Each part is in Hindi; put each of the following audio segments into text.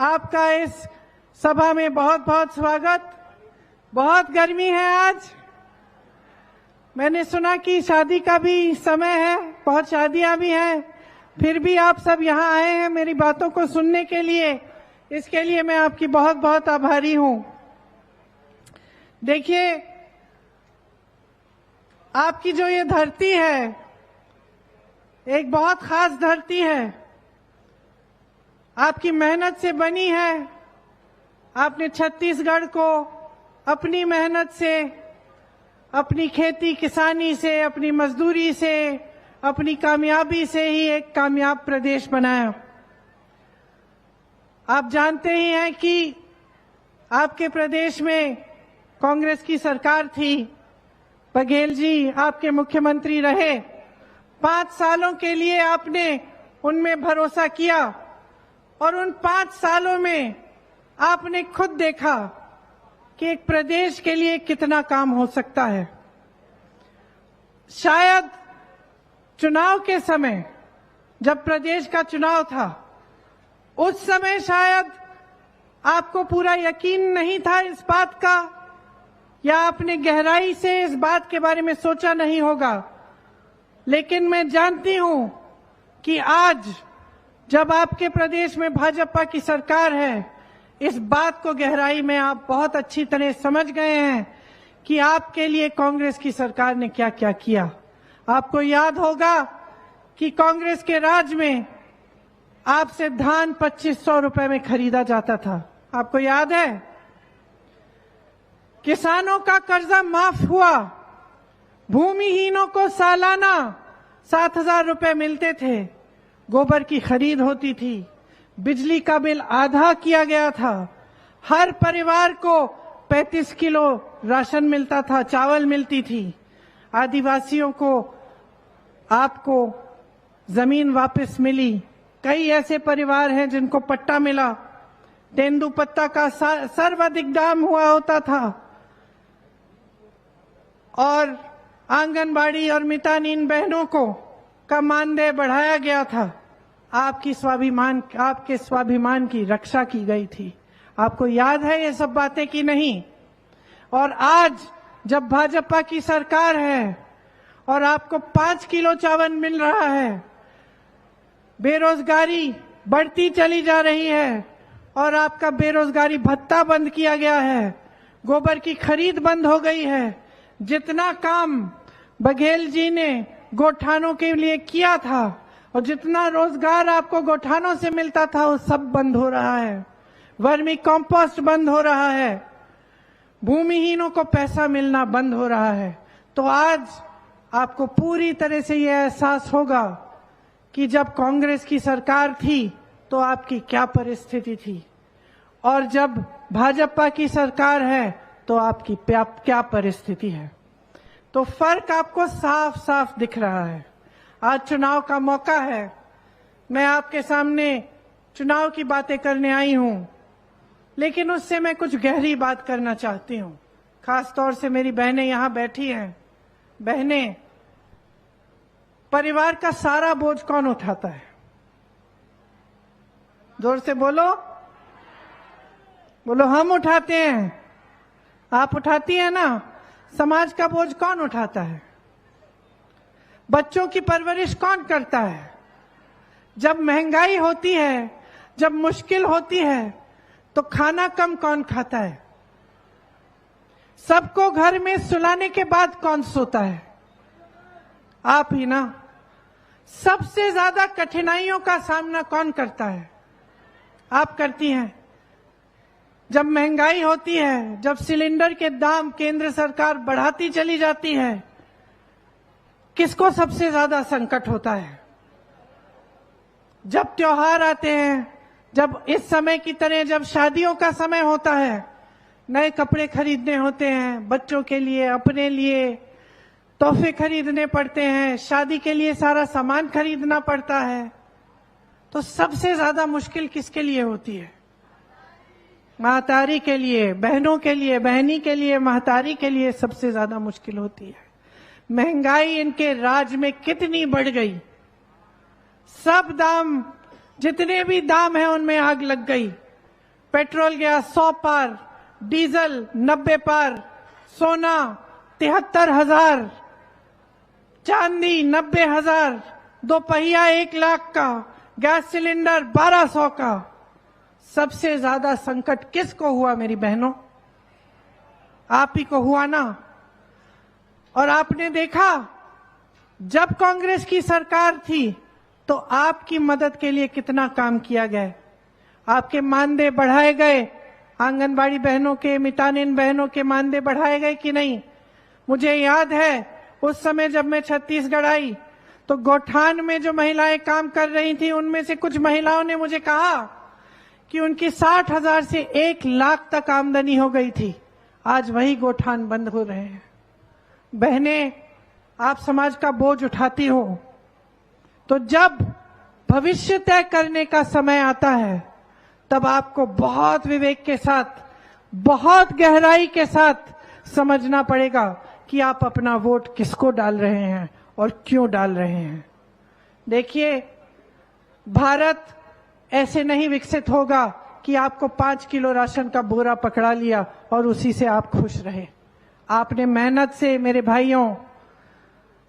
आपका इस सभा में बहुत बहुत स्वागत। बहुत गर्मी है आज। मैंने सुना कि शादी का भी समय है, बहुत शादियां भी हैं, फिर भी आप सब यहाँ आए हैं मेरी बातों को सुनने के लिए। इसके लिए मैं आपकी बहुत बहुत आभारी हूं। देखिए, आपकी जो ये धरती है एक बहुत खास धरती है, आपकी मेहनत से बनी है। आपने छत्तीसगढ़ को अपनी मेहनत से, अपनी खेती किसानी से, अपनी मजदूरी से, अपनी कामयाबी से ही एक कामयाब प्रदेश बनाया। आप जानते ही हैं कि आपके प्रदेश में कांग्रेस की सरकार थी, बघेल जी आपके मुख्यमंत्री रहे। 5 सालों के लिए आपने उनमें भरोसा किया और उन 5 सालों में आपने खुद देखा कि एक प्रदेश के लिए कितना काम हो सकता है। शायद चुनाव के समय, जब प्रदेश का चुनाव था, उस समय शायद आपको पूरा यकीन नहीं था इस बात का, या आपने गहराई से इस बात के बारे में सोचा नहीं होगा। लेकिन मैं जानती हूं कि आज जब आपके प्रदेश में भाजपा की सरकार है, इस बात को गहराई में आप बहुत अच्छी तरह समझ गए हैं कि आपके लिए कांग्रेस की सरकार ने क्या क्या किया। आपको याद होगा कि कांग्रेस के राज में आपसे धान 2500 रुपए में खरीदा जाता था, आपको याद है? किसानों का कर्जा माफ हुआ, भूमिहीनों को सालाना 7000 रुपए मिलते थे, गोबर की खरीद होती थी, बिजली का बिल आधा किया गया था, हर परिवार को 35 किलो राशन मिलता था, चावल मिलती थी। आदिवासियों को, आपको जमीन वापस मिली। कई ऐसे परिवार हैं जिनको पट्टा मिला। तेंदुपत्ता का सर्वाधिक दाम हुआ होता था और आंगनबाड़ी और मितानिन बहनों को का मानदेय बढ़ाया गया था। आपके स्वाभिमान की रक्षा की गई थी। आपको याद है ये सब बातें कि नहीं? और आज जब भाजपा की सरकार है और आपको 5 किलो चावल मिल रहा है, बेरोजगारी बढ़ती चली जा रही है और आपका बेरोजगारी भत्ता बंद किया गया है, गोबर की खरीद बंद हो गई है, जितना काम बघेल जी ने गोठानों के लिए किया था और जितना रोजगार आपको गोठानों से मिलता था वो सब बंद हो रहा है। वर्मी कंपोस्ट बंद हो रहा है, भूमिहीनों को पैसा मिलना बंद हो रहा है। तो आज आपको पूरी तरह से यह एहसास होगा कि जब कांग्रेस की सरकार थी तो आपकी क्या परिस्थिति थी और जब भाजपा की सरकार है तो आपकी क्या परिस्थिति है। तो फर्क आपको साफ साफ दिख रहा है। आज चुनाव का मौका है। मैं आपके सामने चुनाव की बातें करने आई हूं, लेकिन उससे मैं कुछ गहरी बात करना चाहती हूं। खास तौर से मेरी बहनें यहां बैठी हैं। बहनें, परिवार का सारा बोझ कौन उठाता है? जोर से बोलो। बोलो, हम उठाते हैं। आप उठाती है ना? समाज का बोझ कौन उठाता है? बच्चों की परवरिश कौन करता है? जब महंगाई होती है, जब मुश्किल होती है, तो खाना कम कौन खाता है? सबको घर में सुलाने के बाद कौन सोता है? आप ही ना। सबसे ज्यादा कठिनाइयों का सामना कौन करता है? आप करती हैं। जब महंगाई होती है, जब सिलेंडर के दाम केंद्र सरकार बढ़ाती चली जाती है, किसको सबसे ज्यादा संकट होता है? जब त्योहार आते हैं, जब इस समय की तरह जब शादियों का समय होता है, नए कपड़े खरीदने होते हैं, बच्चों के लिए, अपने लिए तोहफे खरीदने पड़ते हैं, शादी के लिए सारा सामान खरीदना पड़ता है, तो सबसे ज्यादा मुश्किल किसके लिए होती है? महतारी के लिए, बहनों के लिए, बहनी के लिए, महतारी के लिए सबसे ज्यादा मुश्किल होती है। महंगाई इनके राज में कितनी बढ़ गई, सब दाम, जितने भी दाम है उनमें आग लग गई। पेट्रोल गया 100 पार, डीजल 90 पार, सोना 73,000, चांदी 90,000, दोपहिया 1 लाख का, गैस सिलेंडर 1200 का। सबसे ज्यादा संकट किसको हुआ मेरी बहनों? आप ही को हुआ ना। और आपने देखा जब कांग्रेस की सरकार थी तो आपकी मदद के लिए कितना काम किया गया। आपके मानदेय बढ़ाए गए, आंगनबाड़ी बहनों के, मितानिन बहनों के मानदेय बढ़ाए गए कि नहीं? मुझे याद है उस समय जब मैं छत्तीसगढ़ आई तो गौठान में जो महिलाएं काम कर रही थी उनमें से कुछ महिलाओं ने मुझे कहा कि उनकी 60,000 से 1 लाख तक आमदनी हो गई थी। आज वही गौठान बंद हो रहे हैं। बहनें, आप समाज का बोझ उठाती हो तो जब भविष्य तय करने का समय आता है तब आपको बहुत विवेक के साथ, बहुत गहराई के साथ समझना पड़ेगा कि आप अपना वोट किसको डाल रहे हैं और क्यों डाल रहे हैं। देखिए, भारत ऐसे नहीं विकसित होगा कि आपको 5 किलो राशन का बोरा पकड़ा लिया और उसी से आप खुश रहे। आपने मेहनत से, मेरे भाइयों,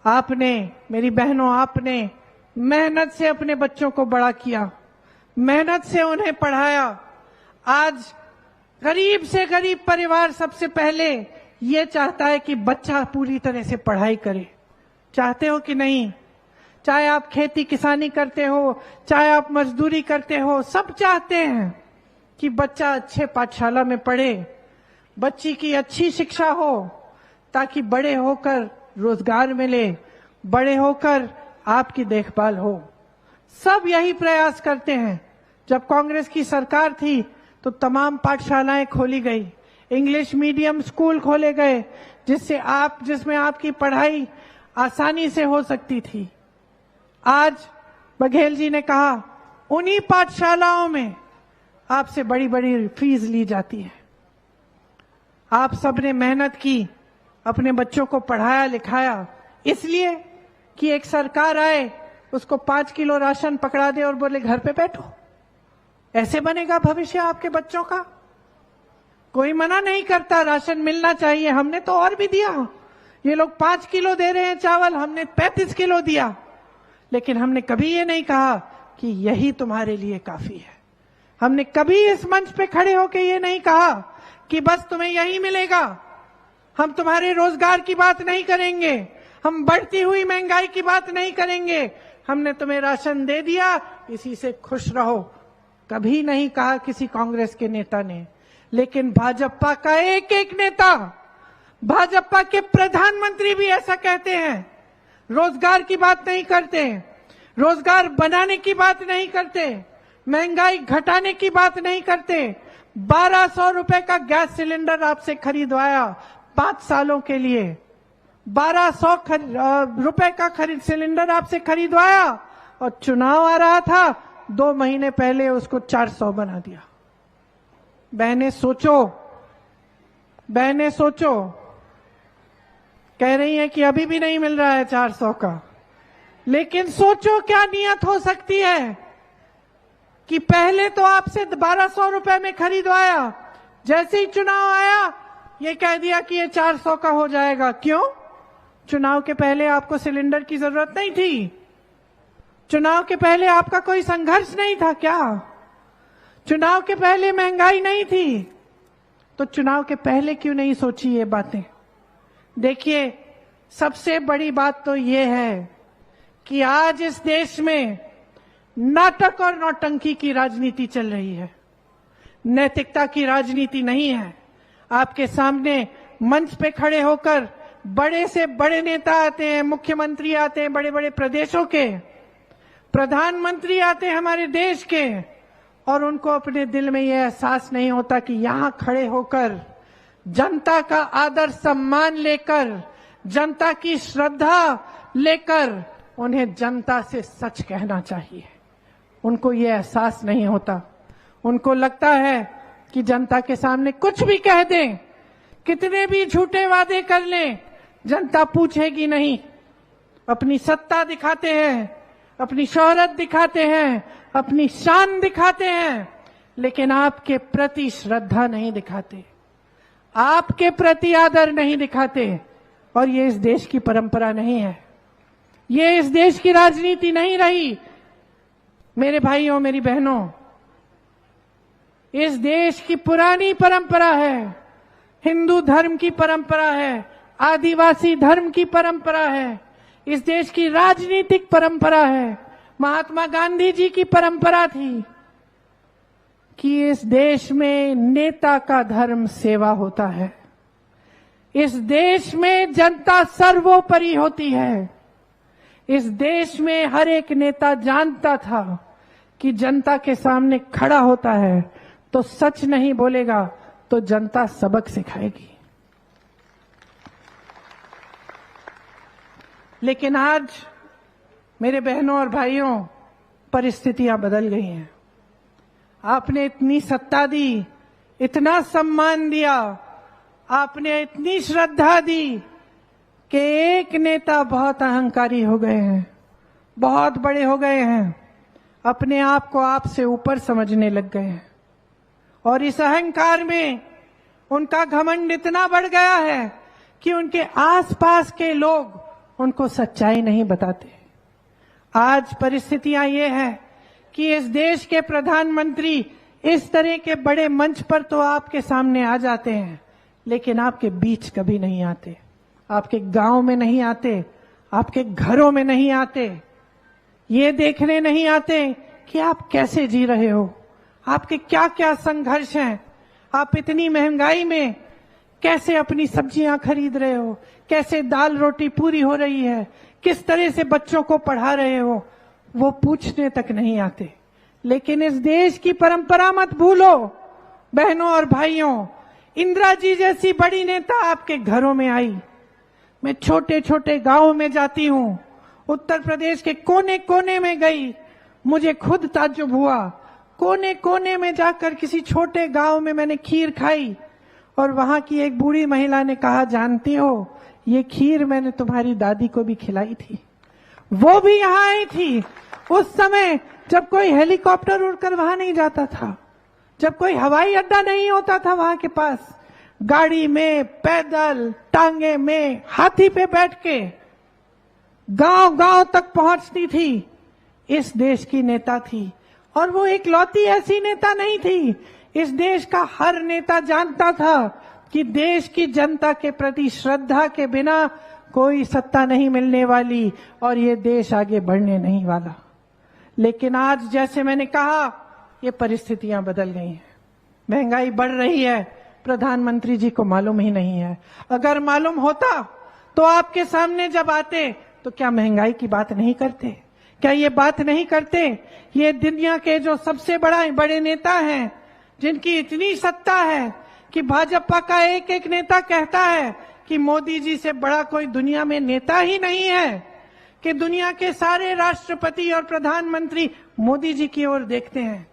आपने, मेरी बहनों, आपने मेहनत से अपने बच्चों को बड़ा किया, मेहनत से उन्हें पढ़ाया। आज गरीब से गरीब परिवार सबसे पहले ये चाहता है कि बच्चा पूरी तरह से पढ़ाई करे। चाहते हो कि नहीं? चाहे आप खेती किसानी करते हो, चाहे आप मजदूरी करते हो, सब चाहते हैं कि बच्चा अच्छे पाठशाला में पढ़े, बच्ची की अच्छी शिक्षा हो ताकि बड़े होकर रोजगार मिले, बड़े होकर आपकी देखभाल हो। सब यही प्रयास करते हैं। जब कांग्रेस की सरकार थी तो तमाम पाठशालाएं खोली गई, इंग्लिश मीडियम स्कूल खोले गए जिसमें आपकी पढ़ाई आसानी से हो सकती थी। आज बघेल जी ने कहा उन्हीं पाठशालाओं में आपसे बड़ी बड़ी फीस ली जाती है। आप सबने मेहनत की, अपने बच्चों को पढ़ाया लिखाया, इसलिए कि एक सरकार आए, उसको 5 किलो राशन पकड़ा दे और बोले घर पे बैठो। ऐसे बनेगा भविष्य आपके बच्चों का? कोई मना नहीं करता, राशन मिलना चाहिए, हमने तो और भी दिया। ये लोग 5 किलो दे रहे हैं चावल, हमने 35 किलो दिया। लेकिन हमने कभी ये नहीं कहा कि यही तुम्हारे लिए काफी है। हमने कभी इस मंच पे खड़े होकर ये नहीं कहा कि बस तुम्हें यही मिलेगा। हम तुम्हारे रोजगार की बात नहीं करेंगे, हम बढ़ती हुई महंगाई की बात नहीं करेंगे। हमने तुम्हें राशन दे दिया, इसी से खुश रहो, कभी नहीं कहा किसी कांग्रेस के नेता ने। लेकिन भाजपा का एक एक नेता, भाजपा के प्रधानमंत्री भी ऐसा कहते हैं। रोजगार की बात नहीं करते, रोजगार बनाने की बात नहीं करते, महंगाई घटाने की बात नहीं करते। 1200 रुपए का गैस सिलेंडर आपसे खरीदवाया 5 सालों के लिए, 1200 रुपए का सिलेंडर आपसे खरीदवाया और चुनाव आ रहा था, 2 महीने पहले उसको 400 बना दिया। बहनें सोचो, बहनें सोचो। कह रही हैं कि अभी भी नहीं मिल रहा है 400 का, लेकिन सोचो क्या नियत हो सकती है कि पहले तो आपसे 1200 रुपए में खरीदवाया, जैसे ही चुनाव आया ये कह दिया कि ये 400 का हो जाएगा। क्यों? चुनाव के पहले आपको सिलेंडर की जरूरत नहीं थी? चुनाव के पहले आपका कोई संघर्ष नहीं था क्या? चुनाव के पहले महंगाई नहीं थी? तो चुनाव के पहले क्यों नहीं सोची ये बातें? देखिए, सबसे बड़ी बात तो ये है कि आज इस देश में नाटक और नौटंकी की राजनीति चल रही है, नैतिकता की राजनीति नहीं है। आपके सामने मंच पे खड़े होकर बड़े से बड़े नेता आते हैं, मुख्यमंत्री आते हैं बड़े बड़े प्रदेशों के, प्रधानमंत्री आते हैं हमारे देश के, और उनको अपने दिल में यह एहसास नहीं होता कि यहां खड़े होकर जनता का आदर सम्मान लेकर, जनता की श्रद्धा लेकर उन्हें जनता से सच कहना चाहिए। उनको ये एहसास नहीं होता। उनको लगता है कि जनता के सामने कुछ भी कह दें, कितने भी झूठे वादे कर लें, जनता पूछेगी नहीं। अपनी सत्ता दिखाते हैं, अपनी शोहरत दिखाते हैं, अपनी शान दिखाते हैं, लेकिन आपके प्रति श्रद्धा नहीं दिखाते, आपके प्रति आदर नहीं दिखाते। और ये इस देश की परंपरा नहीं है, ये इस देश की राजनीति नहीं रही। मेरे भाइयों, मेरी बहनों, इस देश की पुरानी परंपरा है, हिंदू धर्म की परंपरा है, आदिवासी धर्म की परंपरा है, इस देश की राजनीतिक परंपरा है। महात्मा गांधी जी की परंपरा थी कि इस देश में नेता का धर्म सेवा होता है, इस देश में जनता सर्वोपरि होती है। इस देश में हर एक नेता जानता था कि जनता के सामने खड़ा होता है तो सच नहीं बोलेगा तो जनता सबक सिखाएगी। लेकिन आज मेरे बहनों और भाइयों, परिस्थितियां बदल गई हैं। आपने इतनी सत्ता दी, इतना सम्मान दिया, आपने इतनी श्रद्धा दी कि एक नेता बहुत अहंकारी हो गए हैं, बहुत बड़े हो गए हैं, अपने आप को आपसे ऊपर समझने लग गए हैं। और इस अहंकार में उनका घमंड इतना बढ़ गया है कि उनके आसपास के लोग उनको सच्चाई नहीं बताते। आज परिस्थितियां ये है कि इस देश के प्रधानमंत्री इस तरह के बड़े मंच पर तो आपके सामने आ जाते हैं, लेकिन आपके बीच कभी नहीं आते, आपके गांव में नहीं आते, आपके घरों में नहीं आते, ये देखने नहीं आते कि आप कैसे जी रहे हो, आपके क्या क्या संघर्ष हैं, आप इतनी महंगाई में कैसे अपनी सब्जियां खरीद रहे हो, कैसे दाल रोटी पूरी हो रही है, किस तरह से बच्चों को पढ़ा रहे हो, वो पूछने तक नहीं आते। लेकिन इस देश की परंपरा मत भूलो बहनों और भाइयों, इंदिरा जी जैसी बड़ी नेता आपके घरों में आई। मैं छोटे छोटे गांवों में जाती हूं, उत्तर प्रदेश के कोने कोने में गई, मुझे खुद ताज्जुब हुआ। कोने कोने में जाकर किसी छोटे गांव में मैंने खीर खाई और वहां की एक बूढ़ी महिला ने कहा, जानती हो ये खीर मैंने तुम्हारी दादी को भी खिलाई थी, वो भी यहाँ आई थी उस समय जब कोई हेलीकॉप्टर उड़कर वहां नहीं जाता था, जब कोई हवाई अड्डा नहीं होता था वहां के पास, गाड़ी में, पैदल, टांगे में, हाथी पे बैठ के गांव गांव तक पहुंचती थी। इस देश की नेता थी। और वो एक लौती ऐसी नेता नहीं थी, इस देश का हर नेता जानता था कि देश की जनता के प्रति श्रद्धा के बिना कोई सत्ता नहीं मिलने वाली और ये देश आगे बढ़ने नहीं वाला। लेकिन आज जैसे मैंने कहा, ये परिस्थितियां बदल गई हैं, महंगाई बढ़ रही है, प्रधानमंत्री जी को मालूम ही नहीं है। अगर मालूम होता तो आपके सामने जब आते तो क्या महंगाई की बात नहीं करते, क्या ये बात नहीं करते? ये दुनिया के जो सबसे बड़े नेता हैं, जिनकी इतनी सत्ता है कि भाजपा का एक एक नेता कहता है कि मोदी जी से बड़ा कोई दुनिया में नेता ही नहीं है, कि दुनिया के सारे राष्ट्रपति और प्रधानमंत्री मोदी जी की ओर देखते हैं,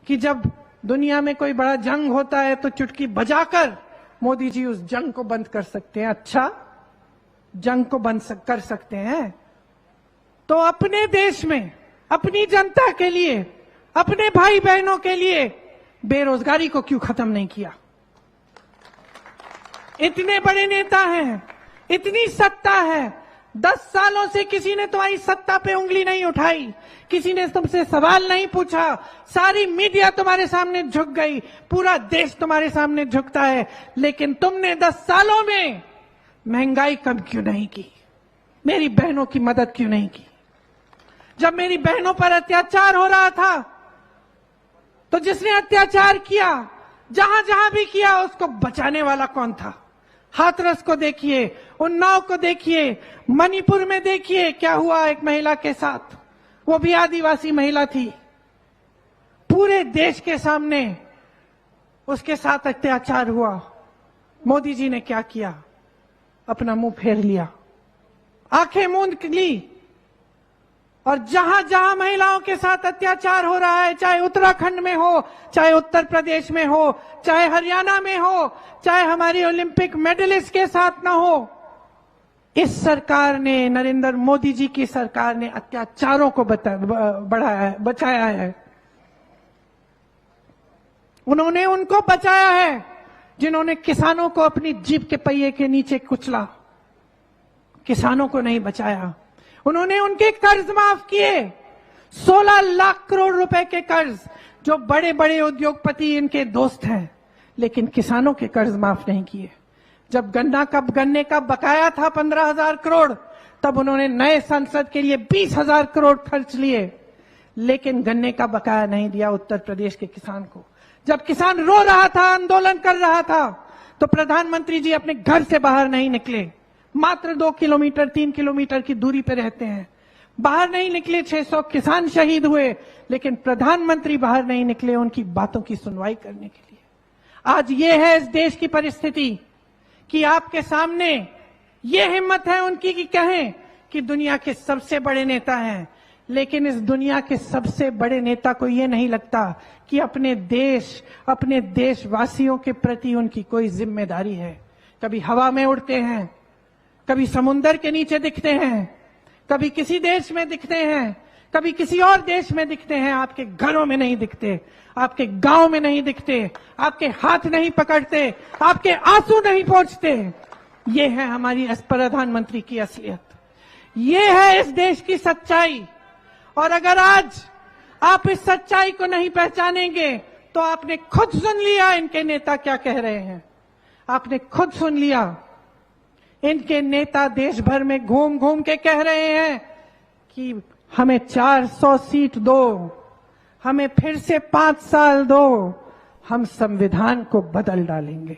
कि जब दुनिया में कोई बड़ा जंग होता है तो चुटकी बजाकर मोदी जी उस जंग को बंद कर सकते हैं। अच्छा, जंग को बंद कर सकते हैं तो अपने देश में, अपनी जनता के लिए, अपने भाई बहनों के लिए बेरोजगारी को क्यों खत्म नहीं किया? इतने बड़े नेता हैं, इतनी सत्ता है, 10 सालों से किसी ने तुम्हारी सत्ता पे उंगली नहीं उठाई, किसी ने तुमसे सवाल नहीं पूछा, सारी मीडिया तुम्हारे सामने झुक गई, पूरा देश तुम्हारे सामने झुकता है, लेकिन तुमने 10 सालों में महंगाई कम क्यों नहीं की? मेरी बहनों की मदद क्यों नहीं की? जब मेरी बहनों पर अत्याचार हो रहा था तो जिसने अत्याचार किया, जहां जहां भी किया, उसको बचाने वाला कौन था? हाथरस को देखिए, उन्नाव को देखिए, मणिपुर में देखिए क्या हुआ एक महिला के साथ, वो भी आदिवासी महिला थी। पूरे देश के सामने उसके साथ अत्याचार हुआ। मोदी जी ने क्या किया? अपना मुंह फेर लिया, आंखें मूंद ली, और जहां जहां महिलाओं के साथ अत्याचार हो रहा है, चाहे उत्तराखंड में हो, चाहे उत्तर प्रदेश में हो, चाहे हरियाणा में हो, चाहे हमारी ओलंपिक मेडलिस्ट के साथ ना हो, इस सरकार ने, नरेंद्र मोदी जी की सरकार ने अत्याचारों को बचाया है। उन्होंने उनको बचाया है जिन्होंने किसानों को अपनी जीप के पहिए के नीचे कुचला, किसानों को नहीं बचाया। उन्होंने उनके कर्ज माफ किए, 16 लाख करोड़ रुपए के कर्ज, जो बड़े बड़े उद्योगपति इनके दोस्त हैं, लेकिन किसानों के कर्ज माफ नहीं किए। जब गन्ने का बकाया था 15,000 करोड़, तब उन्होंने नए संसद के लिए 20,000 करोड़ खर्च लिए, लेकिन गन्ने का बकाया नहीं दिया उत्तर प्रदेश के किसान को। जब किसान रो रहा था, आंदोलन कर रहा था, तो प्रधानमंत्री जी अपने घर से बाहर नहीं निकले। मात्र 2 किलोमीटर 3 किलोमीटर की दूरी पर रहते हैं, बाहर नहीं निकले। 600 किसान शहीद हुए, लेकिन प्रधानमंत्री बाहर नहीं निकले उनकी बातों की सुनवाई करने के लिए। आज ये है इस देश की परिस्थिति कि आपके सामने ये हिम्मत है उनकी कि कहें कि दुनिया के सबसे बड़े नेता हैं, लेकिन इस दुनिया के सबसे बड़े नेता को ये नहीं लगता कि अपने देशवासियों के प्रति उनकी कोई जिम्मेदारी है। कभी हवा में उड़ते हैं, कभी समुंदर के नीचे दिखते हैं, कभी किसी देश में दिखते हैं, कभी किसी और देश में दिखते हैं, आपके घरों में नहीं दिखते, आपके गांव में नहीं दिखते, आपके हाथ नहीं पकड़ते, आपके आंसू नहीं पहुंचते। ये है हमारी प्रधानमंत्री की असलियत, ये है इस देश की सच्चाई। और अगर आज आप इस सच्चाई को नहीं पहचानेंगे तो आपने खुद सुन लिया इनके नेता क्या कह रहे हैं, आपने खुद सुन लिया। इनके नेता देश भर में घूम घूम के कह रहे हैं कि हमें 400 सीट दो, हमें फिर से 5 साल दो, हम संविधान को बदल डालेंगे।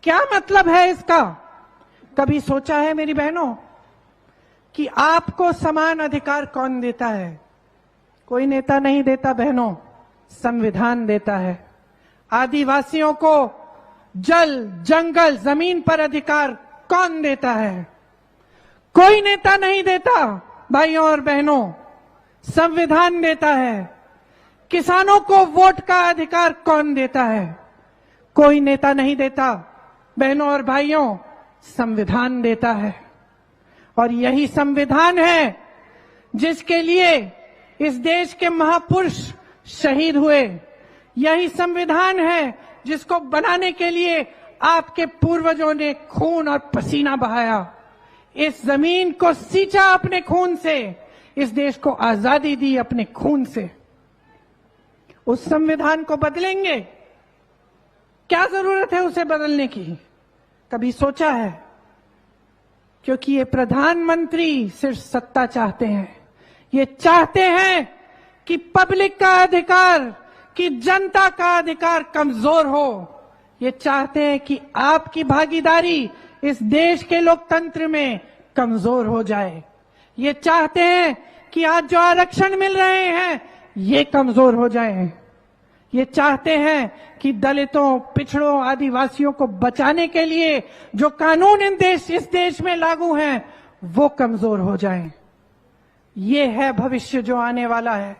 क्या मतलब है इसका? कभी सोचा है मेरी बहनों कि आपको समान अधिकार कौन देता है? कोई नेता नहीं देता बहनों, संविधान देता है। आदिवासियों को जल, जंगल, जमीन पर अधिकार कौन देता है? कोई नेता नहीं देता भाइयों और बहनों, संविधान देता है। किसानों को वोट का अधिकार कौन देता है? कोई नेता नहीं देता बहनों और भाइयों, संविधान देता है। और यही संविधान है जिसके लिए इस देश के महापुरुष शहीद हुए। यही संविधान है जिसको बनाने के लिए आपके पूर्वजों ने खून और पसीना बहाया, इस जमीन को सींचा अपने खून से, इस देश को आजादी दी अपने खून से। उस संविधान को बदलेंगे? क्या जरूरत है उसे बदलने की? कभी सोचा है? क्योंकि ये प्रधानमंत्री सिर्फ सत्ता चाहते हैं। ये चाहते हैं कि पब्लिक का अधिकार, कि जनता का अधिकार कमजोर हो। ये चाहते हैं कि आपकी भागीदारी इस देश के लोकतंत्र में कमजोर हो जाए। ये चाहते हैं कि आज जो आरक्षण मिल रहे हैं ये कमजोर हो जाएं। ये चाहते हैं कि दलितों, पिछड़ों, आदिवासियों को बचाने के लिए जो कानून इस देश में लागू हैं वो कमजोर हो जाएं। ये है भविष्य जो आने वाला है।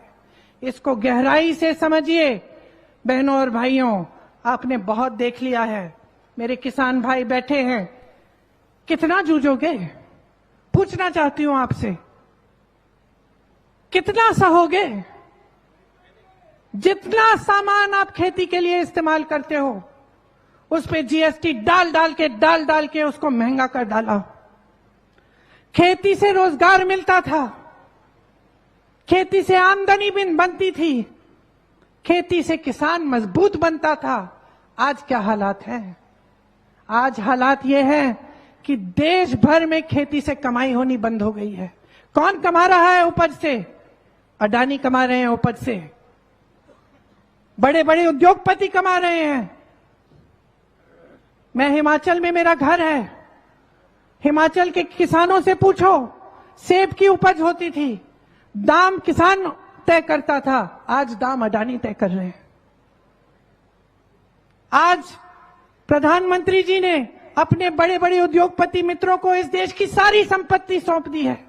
इसको गहराई से समझिए बहनों और भाइयों। आपने बहुत देख लिया है, मेरे किसान भाई बैठे हैं, कितना जूझोगे? पूछना चाहती हूं आपसे, कितना सहोगे? जितना सामान आप खेती के लिए इस्तेमाल करते हो उस पे जीएसटी डाल डाल के उसको महंगा कर डाला। खेती से रोजगार मिलता था, खेती से आमदनी बनती थी, खेती से किसान मजबूत बनता था। आज क्या हालात है? आज हालात ये है कि देश भर में खेती से कमाई होनी बंद हो गई है। कौन कमा रहा है उपज से? अडानी कमा रहे हैं उपज से, बड़े बड़े उद्योगपति कमा रहे हैं। मैं हिमाचल में, मेरा घर है, हिमाचल के किसानों से पूछो, सेब की उपज होती थी, दाम किसान तय करता था, आज दाम अडानी तय कर रहे हैं। आज प्रधानमंत्री जी ने अपने बड़े बड़े उद्योगपति मित्रों को इस देश की सारी संपत्ति सौंप दी है।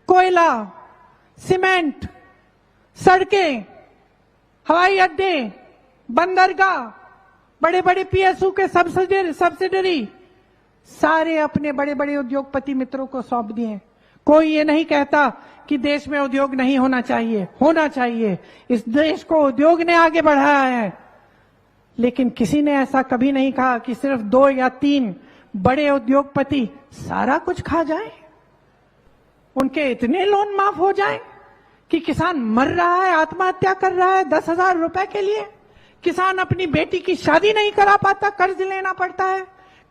कोयला, सीमेंट, सड़कें, हवाई अड्डे, बंदरगाह, बड़े बड़े पीएसयू के सब्सिडरी सारे अपने बड़े बड़े उद्योगपति मित्रों को सौंप दिए। कोई ये नहीं कहता कि देश में उद्योग नहीं होना चाहिए, होना चाहिए। इस देश को उद्योग ने आगे बढ़ाया है, लेकिन किसी ने ऐसा कभी नहीं कहा कि सिर्फ 2 या 3 बड़े उद्योगपति सारा कुछ खा जाएं, उनके इतने लोन माफ हो जाएं कि किसान मर रहा है, आत्महत्या कर रहा है 10,000 रुपए के लिए। किसान अपनी बेटी की शादी नहीं करा पाता, कर्ज लेना पड़ता है,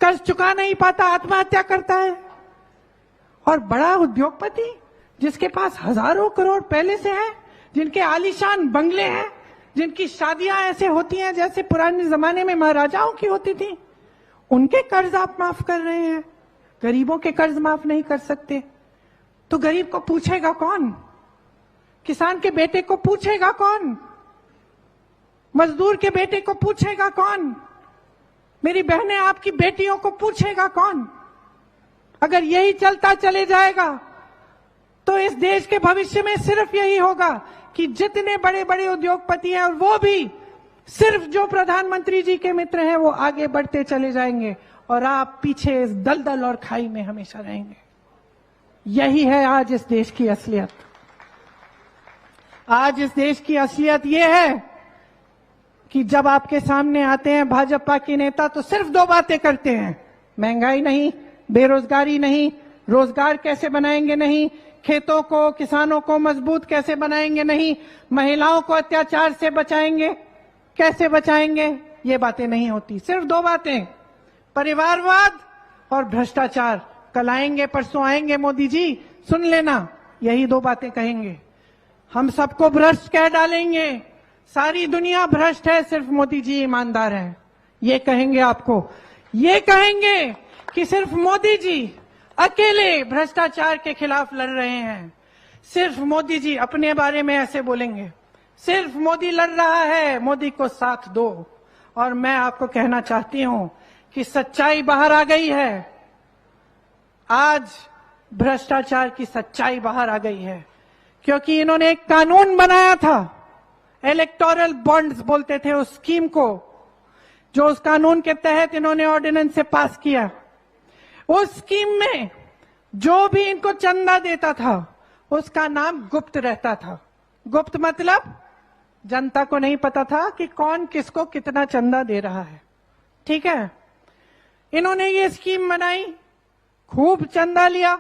कर्ज चुका नहीं पाता, आत्महत्या करता है। और बड़ा उद्योगपति जिसके पास हजारों करोड़ पहले से है, जिनके आलीशान बंगले हैं, जिनकी शादियां ऐसे होती हैं जैसे पुराने जमाने में महाराजाओं की होती थी, उनके कर्ज आप माफ कर रहे हैं, गरीबों के कर्ज माफ नहीं कर सकते। तो गरीब को पूछेगा कौन? किसान के बेटे को पूछेगा कौन? मजदूर के बेटे को पूछेगा कौन? मेरी बहनें, आपकी बेटियों को पूछेगा कौन? अगर यही चलता चले जाएगा तो इस देश के भविष्य में सिर्फ यही होगा कि जितने बड़े बड़े उद्योगपति हैं, और वो भी सिर्फ जो प्रधानमंत्री जी के मित्र हैं, वो आगे बढ़ते चले जाएंगे और आप पीछे इस दलदल और खाई में हमेशा रहेंगे। यही है आज इस देश की असलियत। आज इस देश की असलियत ये है कि जब आपके सामने आते हैं भाजपा के नेता तो सिर्फ 2 बातें करते हैं, महंगाई नहीं, बेरोजगारी नहीं, रोजगार कैसे बनाएंगे नहीं, खेतों को, किसानों को मजबूत कैसे बनाएंगे नहीं, महिलाओं को अत्याचार से बचाएंगे कैसे बचाएंगे, ये बातें नहीं होती। सिर्फ 2 बातें, परिवारवाद और भ्रष्टाचार। कल आएंगे, परसों आएंगे मोदी जी, सुन लेना, यही 2 बातें कहेंगे। हम सबको भ्रष्ट कह डालेंगे, सारी दुनिया भ्रष्ट है, सिर्फ मोदी जी ईमानदार हैं, ये कहेंगे आपको। ये कहेंगे कि सिर्फ मोदी जी अकेले भ्रष्टाचार के खिलाफ लड़ रहे हैं, सिर्फ मोदी जी अपने बारे में ऐसे बोलेंगे, सिर्फ मोदी लड़ रहा है, मोदी को साथ दो। और मैं आपको कहना चाहती हूं कि सच्चाई बाहर आ गई है। आज भ्रष्टाचार की सच्चाई बाहर आ गई है, क्योंकि इन्होंने एक कानून बनाया था, इलेक्टोरल बॉन्ड्स बोलते थे उस स्कीम को, जो उस कानून के तहत इन्होंने ऑर्डिनेंस से पास किया। उस स्कीम में जो भी इनको चंदा देता था उसका नाम गुप्त रहता था। गुप्त मतलब जनता को नहीं पता था कि कौन किसको कितना चंदा दे रहा है, ठीक है। इन्होंने ये स्कीम बनाई, खूब चंदा लिया,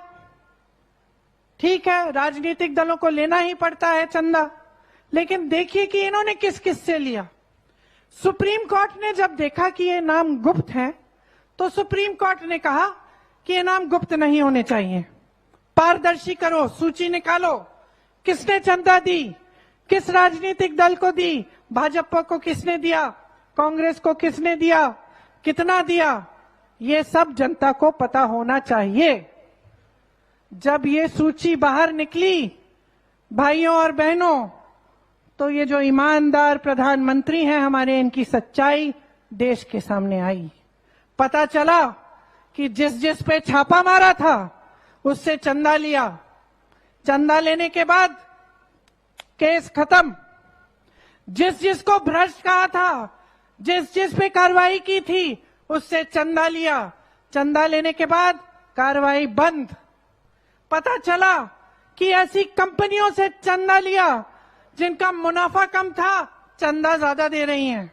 ठीक है, राजनीतिक दलों को लेना ही पड़ता है चंदा, लेकिन देखिए कि इन्होंने किस किस से लिया। सुप्रीम कोर्ट ने जब देखा कि ये नाम गुप्त है, तो सुप्रीम कोर्ट ने कहा कि ये नाम गुप्त नहीं होने चाहिए, पारदर्शी करो, सूची निकालो, किसने चंदा दी, किस राजनीतिक दल को दी, भाजपा को किसने दिया, कांग्रेस को किसने दिया, कितना दिया, ये सब जनता को पता होना चाहिए। जब ये सूची बाहर निकली भाइयों और बहनों, तो ये जो ईमानदार प्रधानमंत्री हैं हमारे, इनकी सच्चाई देश के सामने आई। पता चला कि जिस जिस पे छापा मारा था उससे चंदा लिया, चंदा लेने के बाद केस खत्म। जिस जिसको भ्रष्ट कहा था, जिस जिस पे कार्रवाई की थी, उससे चंदा लिया, चंदा लेने के बाद कार्रवाई बंद। पता चला कि ऐसी कंपनियों से चंदा लिया जिनका मुनाफा कम था, चंदा ज्यादा दे रही हैं।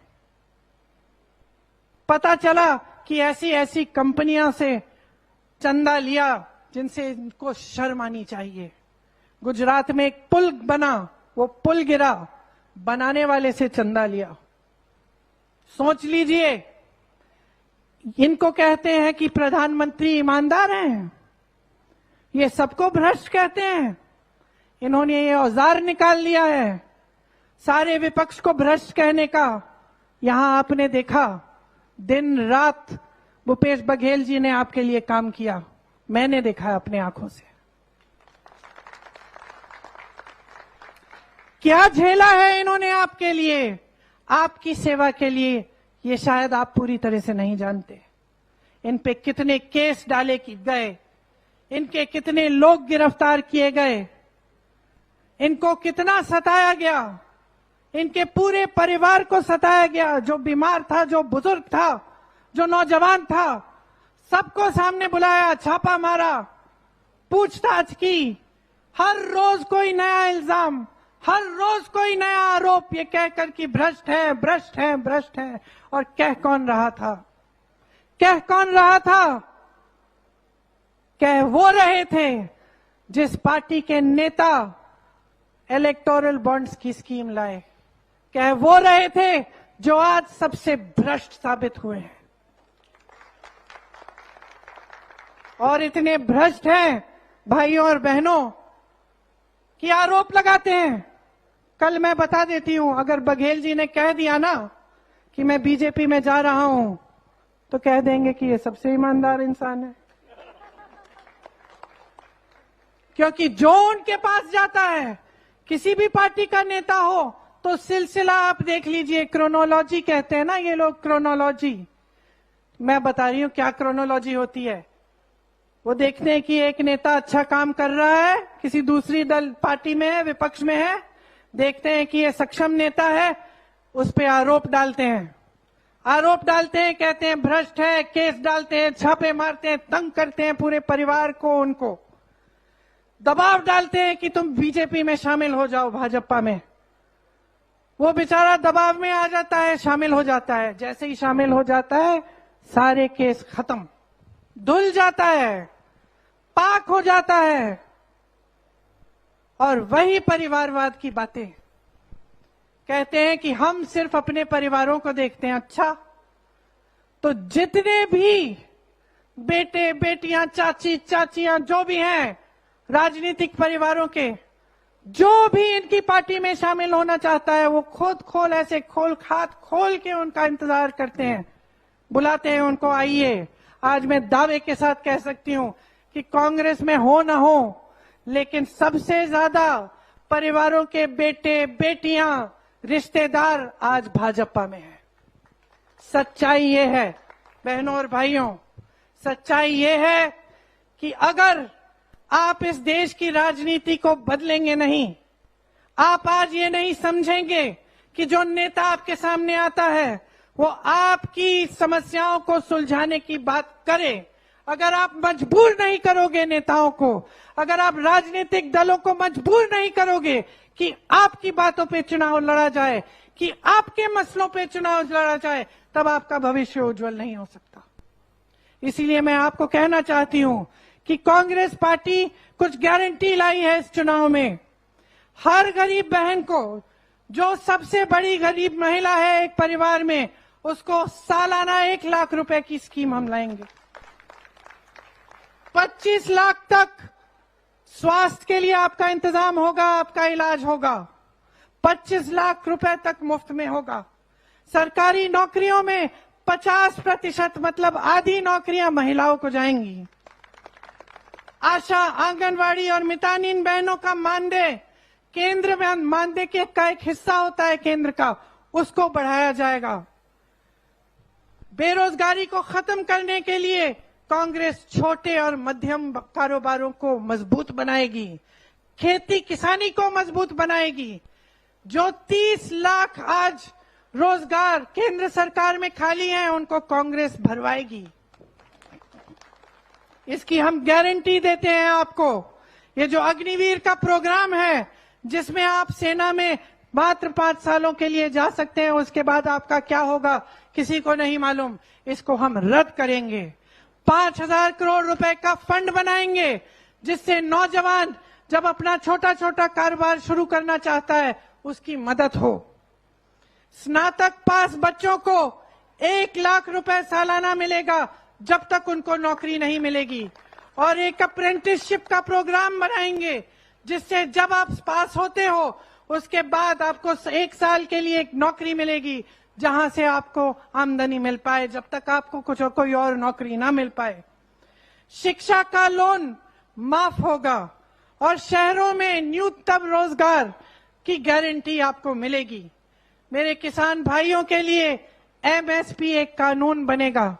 पता चला कि ऐसी ऐसी कंपनियों से चंदा लिया जिनसे इनको शर्म आनी चाहिए। गुजरात में एक पुल बना, वो पुल गिरा, बनाने वाले से चंदा लिया। सोच लीजिए, इनको कहते हैं कि प्रधानमंत्री ईमानदार हैं, ये सबको भ्रष्ट कहते हैं। इन्होंने ये औजार निकाल लिया है सारे विपक्ष को भ्रष्ट कहने का। यहां आपने देखा दिन रात भूपेश बघेल जी ने आपके लिए काम किया, मैंने देखा अपने आंखों से। क्या झेला है इन्होंने आपके लिए, आपकी सेवा के लिए, ये शायद आप पूरी तरह से नहीं जानते। इन पे कितने केस डाले गए, इनके कितने लोग गिरफ्तार किए गए, इनको कितना सताया गया, इनके पूरे परिवार को सताया गया। जो बीमार था, जो बुजुर्ग था, जो नौजवान था, सबको सामने बुलाया, छापा मारा, पूछताछ की, हर रोज कोई नया इल्जाम, हर रोज कोई नया आरोप, ये कहकर कि भ्रष्ट है, भ्रष्ट है, भ्रष्ट है। और कह कौन रहा था? कह कौन रहा था? कह वो रहे थे जिस पार्टी के नेता इलेक्टोरल बॉन्ड्स की स्कीम लाए। कह वो रहे थे जो आज सबसे भ्रष्ट साबित हुए हैं। और इतने भ्रष्ट हैं भाइयों और बहनों कि आरोप लगाते हैं। कल मैं बता देती हूं, अगर बघेल जी ने कह दिया ना कि मैं बीजेपी में जा रहा हूं, तो कह देंगे कि ये सबसे ईमानदार इंसान है। क्योंकि जो उनके पास जाता है, किसी भी पार्टी का नेता हो, तो सिलसिला आप देख लीजिए, क्रोनोलॉजी कहते हैं ना ये लोग, क्रोनोलॉजी। मैं बता रही हूं क्या क्रोनोलॉजी होती है। वो देखते हैं कि एक नेता अच्छा काम कर रहा है, किसी दूसरी दल पार्टी में है, विपक्ष में है, देखते हैं कि ये सक्षम नेता है, उस पे आरोप डालते हैं। आरोप डालते हैं, कहते हैं भ्रष्ट है, केस डालते हैं, छापे मारते हैं, तंग करते हैं पूरे परिवार को, उनको दबाव डालते हैं कि तुम बीजेपी में शामिल हो जाओ, भाजपा में। वो बेचारा दबाव में आ जाता है, शामिल हो जाता है। जैसे ही शामिल हो जाता है, सारे केस खत्म, धुल जाता है, पाक हो जाता है। और वही परिवारवाद की बातें कहते हैं कि हम सिर्फ अपने परिवारों को देखते हैं। अच्छा, तो जितने भी बेटे बेटियां, चाची चाचियां जो भी हैं राजनीतिक परिवारों के, जो भी इनकी पार्टी में शामिल होना चाहता है, वो खुद खोल ऐसे हाथ खोल के उनका इंतजार करते हैं, बुलाते हैं उनको, आइए। आज मैं दावे के साथ कह सकती हूं कि कांग्रेस में हो ना हो, लेकिन सबसे ज्यादा परिवारों के बेटे बेटियां, रिश्तेदार आज भाजपा में है। सच्चाई ये है बहनों और भाइयों, सच्चाई ये है कि अगर आप इस देश की राजनीति को बदलेंगे नहीं, आप आज ये नहीं समझेंगे कि जो नेता आपके सामने आता है वो आपकी समस्याओं को सुलझाने की बात करे, अगर आप मजबूर नहीं करोगे नेताओं को, अगर आप राजनीतिक दलों को मजबूर नहीं करोगे कि आपकी बातों पे चुनाव लड़ा जाए, कि आपके मसलों पे चुनाव लड़ा जाए, तब आपका भविष्य उज्जवल नहीं हो सकता। इसीलिए मैं आपको कहना चाहती हूं कि कांग्रेस पार्टी कुछ गारंटी लाई है इस चुनाव में। हर गरीब बहन को, जो सबसे बड़ी गरीब महिला है एक परिवार में, उसको सालाना 1 लाख रुपए की स्कीम हम लाएंगे। 25 लाख तक स्वास्थ्य के लिए आपका इंतजाम होगा, आपका इलाज होगा। 25 लाख रुपए तक मुफ्त में होगा। सरकारी नौकरियों में 50% मतलब आधी नौकरियां महिलाओं को जाएंगी। आशा, आंगनवाड़ी और मितानिन बहनों का मानदेय, केंद्र में मानदेय का एक हिस्सा होता है केंद्र का, उसको बढ़ाया जाएगा। बेरोजगारी को खत्म करने के लिए कांग्रेस छोटे और मध्यम कारोबारों को मजबूत बनाएगी, खेती किसानी को मजबूत बनाएगी। जो 30 लाख आज रोजगार केंद्र सरकार में खाली हैं, उनको कांग्रेस भरवाएगी। इसकी हम गारंटी देते हैं आपको। ये जो अग्निवीर का प्रोग्राम है, जिसमें आप सेना में मात्र 5 सालों के लिए जा सकते हैं, उसके बाद आपका क्या होगा किसी को नहीं मालूम, इसको हम रद्द करेंगे। 5,000 करोड़ रुपए का फंड बनाएंगे, जिससे नौजवान जब अपना छोटा छोटा कारोबार शुरू करना चाहता है, उसकी मदद हो। स्नातक पास बच्चों को 1 लाख रुपए सालाना मिलेगा जब तक उनको नौकरी नहीं मिलेगी। और एक अप्रेंटिसशिप का प्रोग्राम बनाएंगे, जिससे जब आप पास होते हो, उसके बाद आपको 1 साल के लिए एक नौकरी मिलेगी, जहां से आपको आमदनी मिल पाए, जब तक आपको कोई और नौकरी ना मिल पाए। शिक्षा का लोन माफ होगा और शहरों में न्यूनतम रोजगार की गारंटी आपको मिलेगी। मेरे किसान भाइयों के लिए एमएसपी एक कानून बनेगा।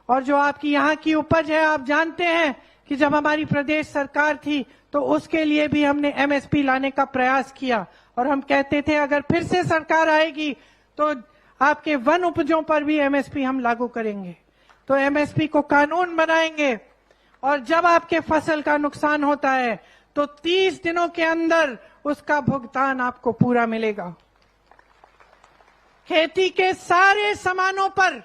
और जो आपकी यहाँ की उपज है, आप जानते हैं कि जब हमारी प्रदेश सरकार थी तो उसके लिए भी हमने एमएसपी लाने का प्रयास किया, और हम कहते थे अगर फिर से सरकार आएगी तो आपके वन उपजों पर भी एमएसपी हम लागू करेंगे। तो एमएसपी को कानून बनाएंगे और जब आपके फसल का नुकसान होता है तो 30 दिनों के अंदर उसका भुगतान आपको पूरा मिलेगा। खेती के सारे सामानों पर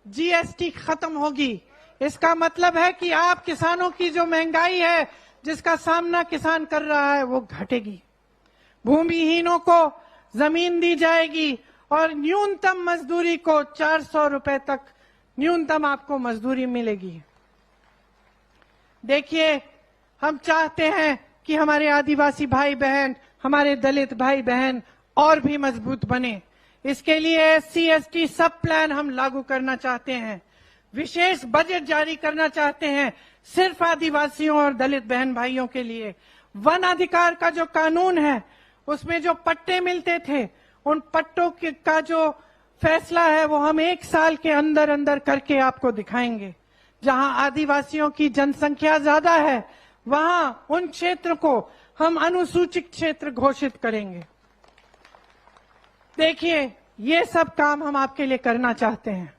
जीएसटी खत्म होगी। इसका मतलब है कि आप किसानों की जो महंगाई है जिसका सामना किसान कर रहा है वो घटेगी। भूमिहीनों को जमीन दी जाएगी और न्यूनतम मजदूरी को 400 रुपए तक न्यूनतम आपको मजदूरी मिलेगी। देखिए, हम चाहते हैं कि हमारे आदिवासी भाई बहन, हमारे दलित भाई बहन और भी मजबूत बने। इसके लिए एससी एसटी सब प्लान हम लागू करना चाहते हैं। विशेष बजट जारी करना चाहते हैं सिर्फ आदिवासियों और दलित बहन भाइयों के लिए। वन अधिकार का जो कानून है उसमें जो पट्टे मिलते थे उन पट्टों का जो फैसला है वो हम 1 साल के अंदर अंदर करके आपको दिखाएंगे। जहां आदिवासियों की जनसंख्या ज्यादा है वहां उन क्षेत्र को हम अनुसूचित क्षेत्र घोषित करेंगे। देखिए, ये सब काम हम आपके लिए करना चाहते हैं।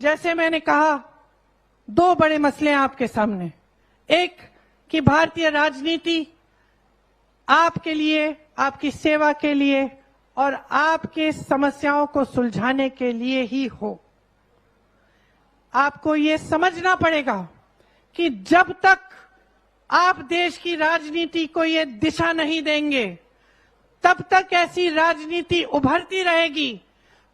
जैसे मैंने कहा, 2 बड़े मसले हैं आपके सामने। एक कि भारतीय राजनीति आपके लिए, आपकी सेवा के लिए और आपके समस्याओं को सुलझाने के लिए ही हो। आपको ये समझना पड़ेगा कि जब तक आप देश की राजनीति को ये दिशा नहीं देंगे तब तक ऐसी राजनीति उभरती रहेगी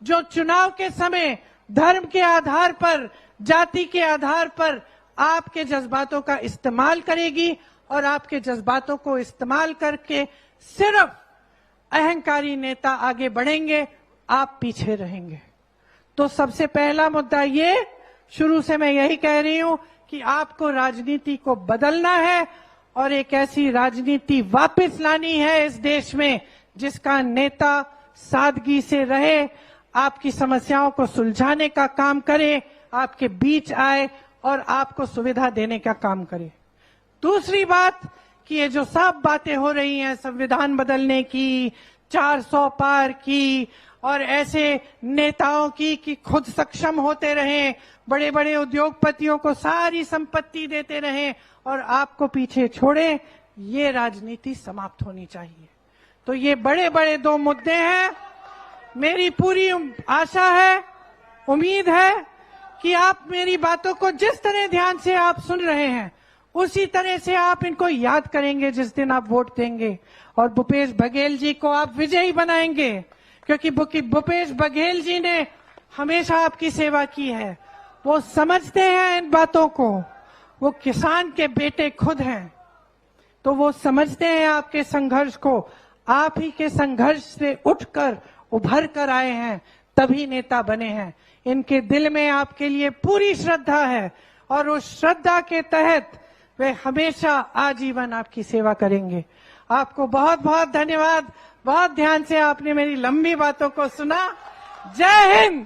जो चुनाव के समय धर्म के आधार पर, जाति के आधार पर आपके जज्बातों का इस्तेमाल करेगी और आपके जज्बातों को इस्तेमाल करके सिर्फ अहंकारी नेता आगे बढ़ेंगे, आप पीछे रहेंगे। तो सबसे पहला मुद्दा ये, शुरू से मैं यही कह रही हूं कि आपको राजनीति को बदलना है और एक ऐसी राजनीति वापस लानी है इस देश में जिसका नेता सादगी से रहे, आपकी समस्याओं को सुलझाने का काम करे, आपके बीच आए और आपको सुविधा देने का काम करे। दूसरी बात कि ये जो सब बातें हो रही हैं संविधान बदलने की, 400 पार की और ऐसे नेताओं की कि खुद सक्षम होते रहें, बड़े बड़े उद्योगपतियों को सारी संपत्ति देते रहें और आपको पीछे छोड़ें, ये राजनीति समाप्त होनी चाहिए। तो ये बड़े बड़े 2 मुद्दे हैं। मेरी पूरी आशा है, उम्मीद है कि आप मेरी बातों को जिस तरह ध्यान से आप सुन रहे हैं उसी तरह से आप इनको याद करेंगे जिस दिन आप वोट देंगे और भूपेश बघेल जी को आप विजयी बनाएंगे, क्योंकि भूपेश बघेल जी ने हमेशा आपकी सेवा की है। वो समझते हैं इन बातों को, वो किसान के बेटे खुद हैं, तो वो समझते हैं आपके संघर्ष को। आप ही के संघर्ष से उठकर उभर कर आए हैं, तभी नेता बने हैं। इनके दिल में आपके लिए पूरी श्रद्धा है और उस श्रद्धा के तहत वे हमेशा आजीवन आपकी सेवा करेंगे। आपको बहुत बहुत धन्यवाद। बहुत ध्यान से आपने मेरी लंबी बातों को सुना। जय हिंद।